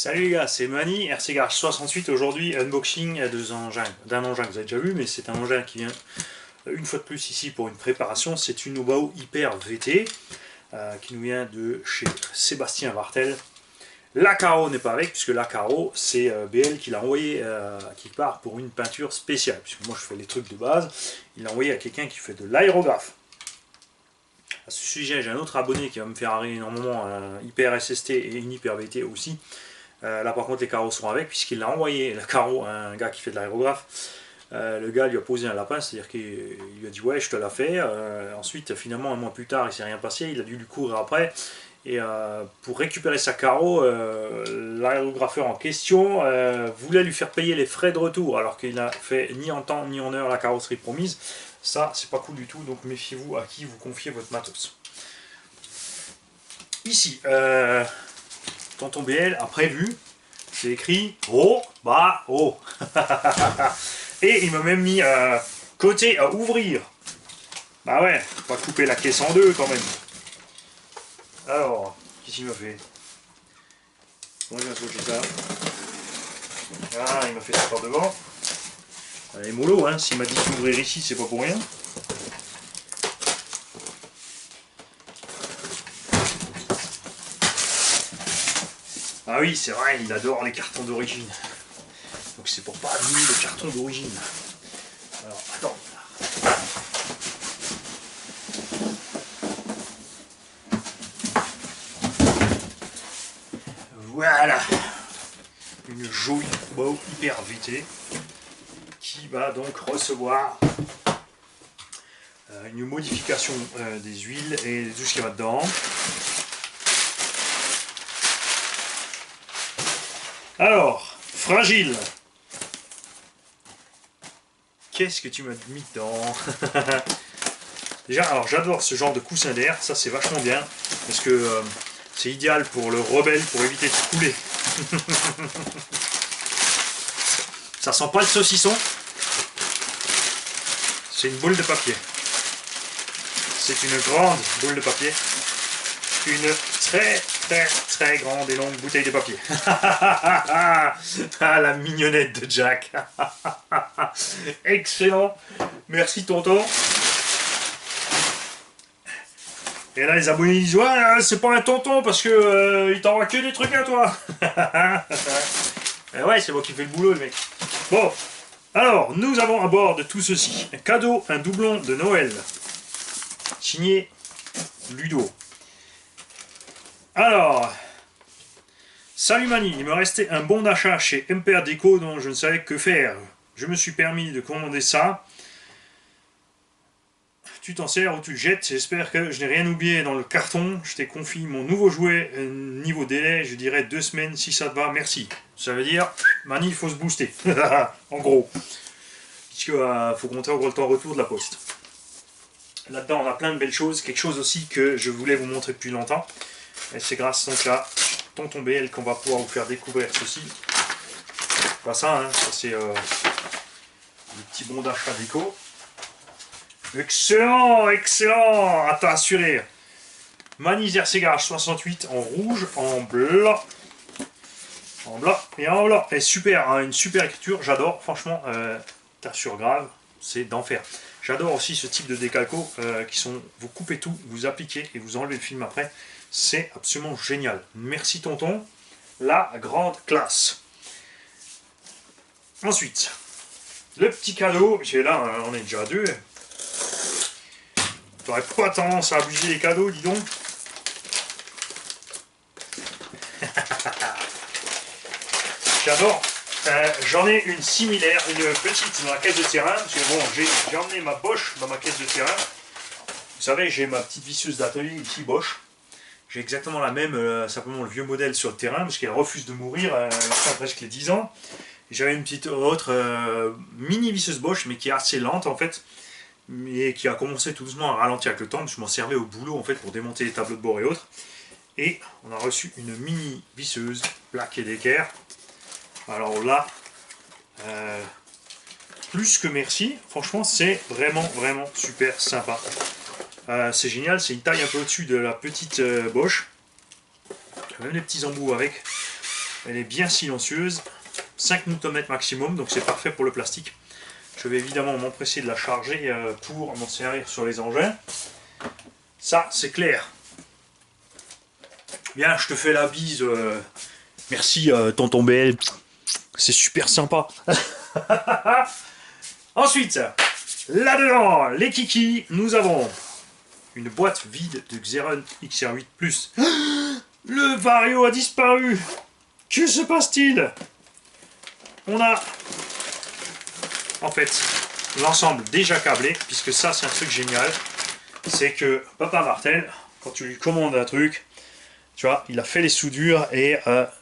Salut les gars, c'est Mani, RC Garage 68. Aujourd'hui, unboxing d'un engin que vous avez déjà vu, mais c'est un engin qui vient une fois de plus ici pour une préparation. C'est une Obao Hyper VT qui nous vient de chez Sébastien Vartel. La Caro n'est pas avec, puisque la Caro, c'est BL qui l'a envoyé quelque part pour une peinture spéciale. Puisque moi je fais les trucs de base, il l'a envoyé à quelqu'un qui fait de l'aérographe. À ce sujet, j'ai un autre abonné qui va me faire arriver énormément un Hyper SST et une Hyper VT aussi. Là par contre les carreaux sont avec puisqu'il l'a envoyé la carreau à un gars qui fait de l'aérographe. Le gars lui a posé un lapin, c'est à dire qu'il lui a dit ouais je te la fais. Ensuite finalement un mois plus tard il s'est rien passé, il a dû lui courir après. Et pour récupérer sa carreau, l'aérographeur en question voulait lui faire payer les frais de retour alors qu'il n'a fait ni en temps ni en heure la carrosserie promise. Ça c'est pas cool du tout, donc méfiez-vous à qui vous confiez votre matos. Ici, Tonton BL a prévu, c'est écrit oh, bah, oh. Et il m'a même mis côté à ouvrir. Bah ouais, pas couper la caisse en deux quand même. Alors, qu'est-ce qu'il m'a fait? Comment il m'a sauté ça? Ah, il m'a fait ça par devant. Allez, mollo, hein, s'il m'a dit d'ouvrir ici, c'est pas pour rien. Ah oui, c'est vrai, il adore les cartons d'origine. Donc c'est pour pas abîmer le carton d'origine. Alors, attends. Voilà. Une jolie Obao Hyper VT qui va donc recevoir une modification des huiles et tout ce qui va dedans. Alors, fragile. Qu'est-ce que tu m'as mis dedans? Déjà, alors j'adore ce genre de coussin d'air, ça c'est vachement bien, parce que c'est idéal pour le rebelle, pour éviter de couler. Ça sent pas le saucisson. C'est une boule de papier. C'est une grande boule de papier. Une très grande et longue bouteille de papier. Ah, la mignonnette de Jack. Excellent. Merci tonton. Et là les abonnés disent ouais c'est pas un tonton parce que il t'envoie que des trucs à toi. Et ouais, c'est moi qui fais le boulot le mec. Bon, alors nous avons à bord de tout ceci un cadeau, un doublon de Noël signé Ludo. Alors, salut Mani, il me restait un bon d'achat chez MPR Déco dont je ne savais que faire. Je me suis permis de commander ça. Tu t'en sers ou tu le jettes, j'espère que je n'ai rien oublié dans le carton. Je t'ai confié mon nouveau jouet, niveau délai, je dirais 2 semaines si ça te va, merci. Ça veut dire, Mani, il faut se booster, en gros. Puisque faut compter encore le temps retour de la poste. Là-dedans, on a plein de belles choses, quelque chose aussi que je voulais vous montrer depuis longtemps. Et c'est grâce donc à Tonton BL qu'on va pouvoir vous faire découvrir ceci. Pas ça, hein, ça c'est le petit bon d'achat déco. Excellent, excellent, à t'assurer. Mani RC Garage 68 en rouge, en blanc et en blanc. Et super, hein, une super écriture, j'adore, franchement, t'assure grave, c'est d'enfer. J'adore aussi ce type de décalco qui sont, vous coupez tout, vous appliquez et vous enlevez le film après. C'est absolument génial. Merci tonton, la grande classe. Ensuite, le petit cadeau, j'ai là, on est déjà à deux. T'aurais pas tendance à abuser les cadeaux, dis donc. J'adore. J'en ai une similaire, une petite dans la caisse de terrain. Parce que bon, j'ai emmené ma Bosch dans ma caisse de terrain. Vous savez, j'ai ma petite visseuse d'atelier ici, Bosch. J'ai exactement la même, simplement le vieux modèle sur le terrain, parce qu'elle refuse de mourir, elle a presque les 10 ans. J'avais une petite autre mini visseuse Bosch, mais qui est assez lente en fait, et qui a commencé tout doucement à ralentir avec le temps, parce que je m'en servais au boulot en fait pour démonter les tableaux de bord et autres. Et on a reçu une mini visseuse Black & Decker. Alors là, plus que merci, franchement c'est vraiment super sympa. C'est génial, c'est une taille un peu au-dessus de la petite Bosch. Même les petits embouts avec. Elle est bien silencieuse, 5 Nm maximum, donc c'est parfait pour le plastique. Je vais évidemment m'empresser de la charger pour m'en servir sur les engins. Ça, c'est clair. Bien, je te fais la bise. Merci, tonton BL. C'est super sympa. Ensuite, là-dedans, les kikis, nous avons une boîte vide de Xeron XR8+. Le Vario a disparu. Que se passe-t-il? On a, en fait, l'ensemble déjà câblé, puisque ça, c'est un truc génial. C'est que Papa Martel, quand tu lui commandes un truc, tu vois, il a fait les soudures et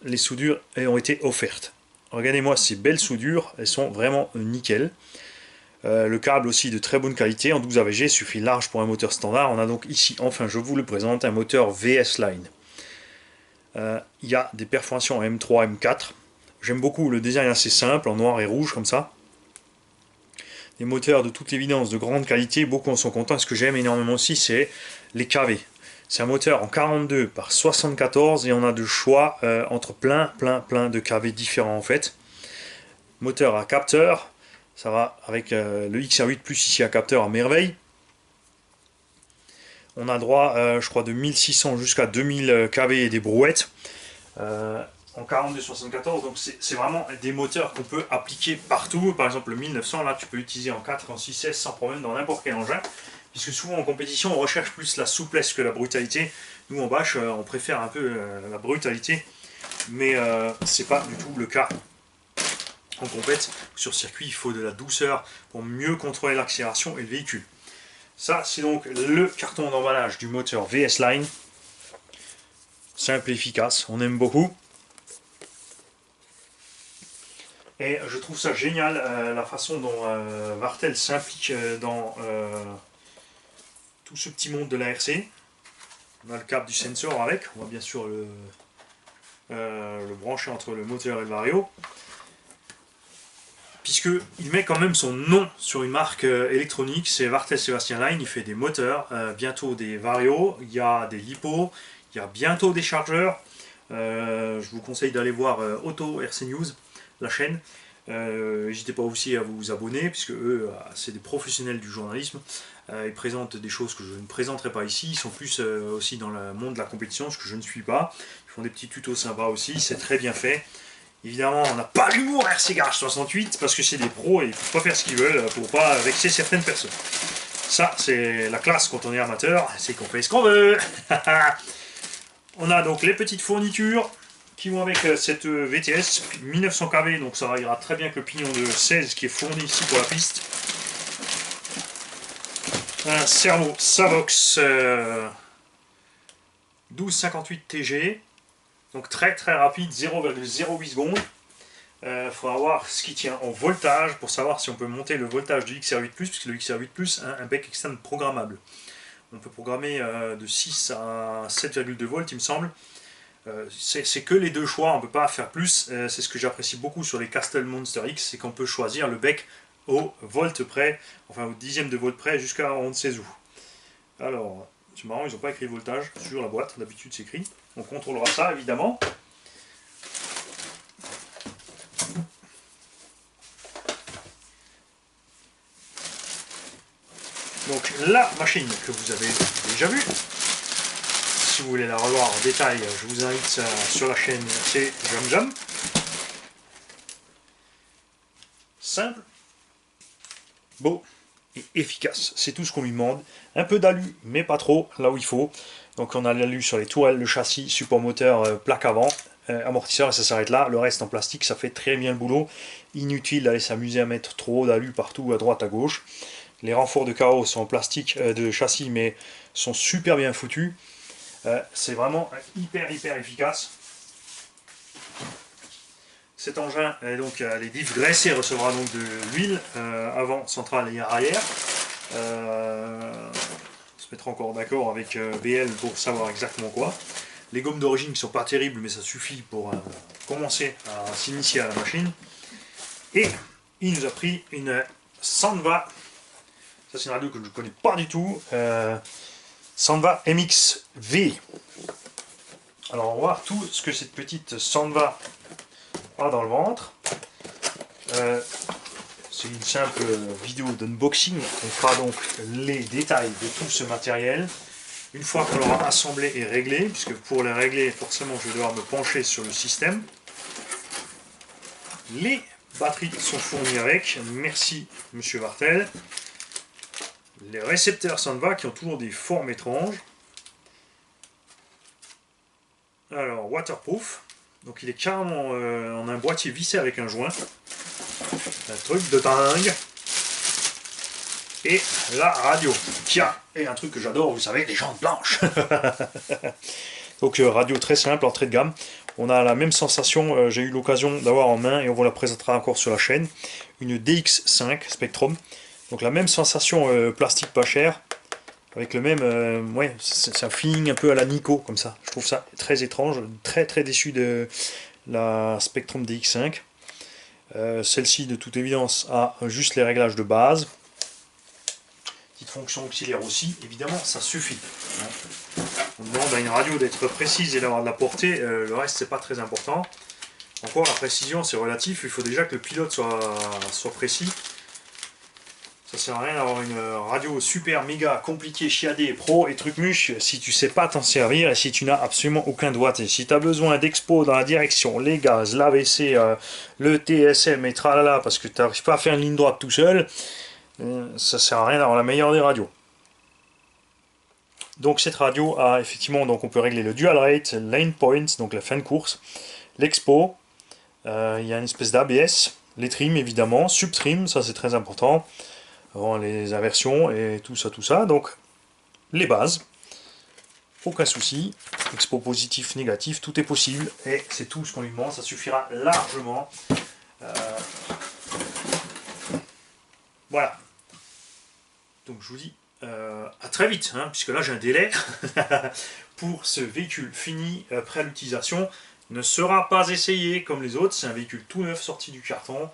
les soudures ont été offertes. Regardez-moi ces belles soudures, elles sont vraiment nickel. Le câble aussi de très bonne qualité en 12 AVG, suffit large pour un moteur standard. On a donc ici, enfin je vous le présente, un moteur VS Line. Il y a des perforations en M3, M4. J'aime beaucoup le design assez simple, en noir et rouge comme ça. Des moteurs de toute évidence de grande qualité, beaucoup en sont contents. Ce que j'aime énormément aussi, c'est les KV. C'est un moteur en 42 par 74 et on a de choix entre plein de KV différents en fait. Moteur à capteur, ça va avec le XR8+ ici à capteur à merveille. On a droit, je crois, de 1600 jusqu'à 2000 kV et des brouettes. En 42-74, donc c'est vraiment des moteurs qu'on peut appliquer partout. Par exemple, le 1900, là, tu peux l'utiliser en 4, en 6S sans problème dans n'importe quel engin. Puisque souvent en compétition, on recherche plus la souplesse que la brutalité. Nous, en bâche, on préfère un peu la brutalité. Mais c'est pas du tout le cas en compète. Sur circuit, il faut de la douceur pour mieux contrôler l'accélération et le véhicule. Ça, c'est donc le carton d'emballage du moteur VS Line. Simple et efficace, on aime beaucoup. Et je trouve ça génial, la façon dont Vartel s'implique dans tout ce petit monde de la RC. On a le câble du sensor avec, on va bien sûr le brancher entre le moteur et le Vario. Puisqu'il met quand même son nom sur une marque électronique, c'est Vartel Sébastien Line, il fait des moteurs, bientôt des Vario, il y a des LiPo, il y a bientôt des chargeurs. Je vous conseille d'aller voir Auto RC News, la chaîne. N'hésitez pas aussi à vous abonner, puisque eux, c'est des professionnels du journalisme. Ils présentent des choses que je ne présenterai pas ici. Ils sont plus aussi dans le monde de la compétition, ce que je ne suis pas. Ils font des petits tutos sympas aussi, c'est très bien fait. Évidemment, on n'a pas l'humour RC Garage 68, parce que c'est des pros et ils ne peuvent pas faire ce qu'ils veulent pour pas vexer certaines personnes. Ça, c'est la classe quand on est amateur, c'est qu'on fait ce qu'on veut. On a donc les petites fournitures qui vont avec cette VTS 1900 kV, donc ça ira très bien avec le pignon de 16 qui est fourni ici pour la piste. Un servo Savox 1258 TG, donc très rapide, 0,08 secondes. Il faudra voir ce qui tient en voltage pour savoir si on peut monter le voltage du XR8+, puisque le XR8+ a un bec externe programmable. On peut programmer de 6 à 7,2 volts, il me semble. C'est que les deux choix, on ne peut pas faire plus. C'est ce que j'apprécie beaucoup sur les Castle Monster X, c'est qu'on peut choisir le bec au volt près, enfin au dixième de volt près, jusqu'à on ne sait où. Alors, c'est marrant, ils n'ont pas écrit le voltage sur la boîte, d'habitude c'est écrit. On contrôlera ça évidemment. Donc la machine que vous avez déjà vue, si vous voulez la revoir en détail, je vous invite sur la chaîne c'est Jam. Simple, beau et efficace, c'est tout ce qu'on lui demande. Un peu d'alu, mais pas trop, là où il faut. Donc on a l'alu sur les tourelles, le châssis, support moteur, plaque avant, amortisseur et ça s'arrête là. Le reste en plastique, ça fait très bien le boulot. Inutile d'aller s'amuser à mettre trop d'alu partout, à droite, à gauche. Les renforts de carreaux sont en plastique de châssis, mais sont super bien foutus. C'est vraiment hyper efficace. Cet engin, donc, les diffs graissés, recevra donc de l'huile avant, centrale et arrière. On se mettra encore d'accord avec BL pour savoir exactement quoi. Les gommes d'origine qui sont pas terribles, mais ça suffit pour commencer à s'initier à la machine. Et il nous a pris une Sandva. Ça, c'est une radio que je ne connais pas du tout. Sandva MX-V. Alors, on va voir tout ce que cette petite Sandva a dans le ventre. C'est une simple vidéo d'unboxing. On fera donc les détails de tout ce matériel. Une fois qu'on l'aura assemblé et réglé, puisque pour les régler, forcément, je vais devoir me pencher sur le système. Les batteries sont fournies avec. Merci, Monsieur Vartel. Les récepteurs Sanva qui ont toujours des formes étranges. Alors, waterproof. Donc, il est carrément en un boîtier vissé avec un joint. Un truc de dingue. Et la radio, qui a un truc que j'adore, vous savez, les jantes blanches. Donc radio très simple, entrée de gamme. On a la même sensation, j'ai eu l'occasion d'avoir en main, et on vous la présentera encore sur la chaîne, une DX5 Spectrum. Donc la même sensation plastique pas cher, avec le même, ouais, c'est un feeling un peu à la Nico, comme ça. Je trouve ça très étrange, très déçu de la Spectrum DX5. Celle-ci, de toute évidence, a juste les réglages de base. Petite fonction auxiliaire aussi, évidemment, ça suffit. On demande à une radio d'être précise et d'avoir de la portée, le reste, c'est pas très important. Encore, la précision, c'est relatif, il faut déjà que le pilote soit précis. Ça sert à rien d'avoir une radio super méga compliquée, chiadée, pro et truc muche si tu sais pas t'en servir et si tu n'as absolument aucun doigté. Si tu as besoin d'expo dans la direction, les gaz, l'AVC, le TSM et tralala parce que tu n'arrives pas à faire une ligne droite tout seul, ça sert à rien d'avoir la meilleure des radios. Donc cette radio a effectivement, donc on peut régler le dual rate, lane points, donc la fin de course, l'expo, il y a une espèce d'ABS, les trims évidemment, subtrim, ça c'est très important. Les inversions et tout ça, donc les bases, aucun souci, expo positif, négatif, tout est possible et c'est tout ce qu'on lui demande, ça suffira largement. Voilà, donc je vous dis à très vite, hein, puisque là j'ai un délai pour ce véhicule fini, prêt à l'utilisation, ne sera pas essayé comme les autres, c'est un véhicule tout neuf sorti du carton.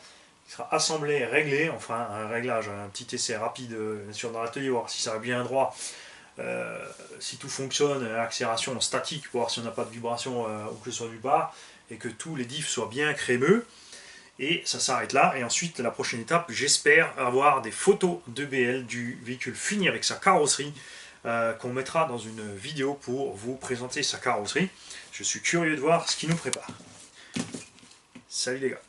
Il sera assemblé et réglé, enfin un réglage, un petit essai rapide bien sûr dans l'atelier, voir si ça va bien droit, si tout fonctionne, accélération statique, pour voir si on n'a pas de vibration ou que ce soit du bas, et que tous les diffs soient bien crémeux, et ça s'arrête là, et ensuite la prochaine étape, j'espère avoir des photos de BL du véhicule fini avec sa carrosserie, qu'on mettra dans une vidéo pour vous présenter sa carrosserie. Je suis curieux de voir ce qui nous prépare. Salut les gars.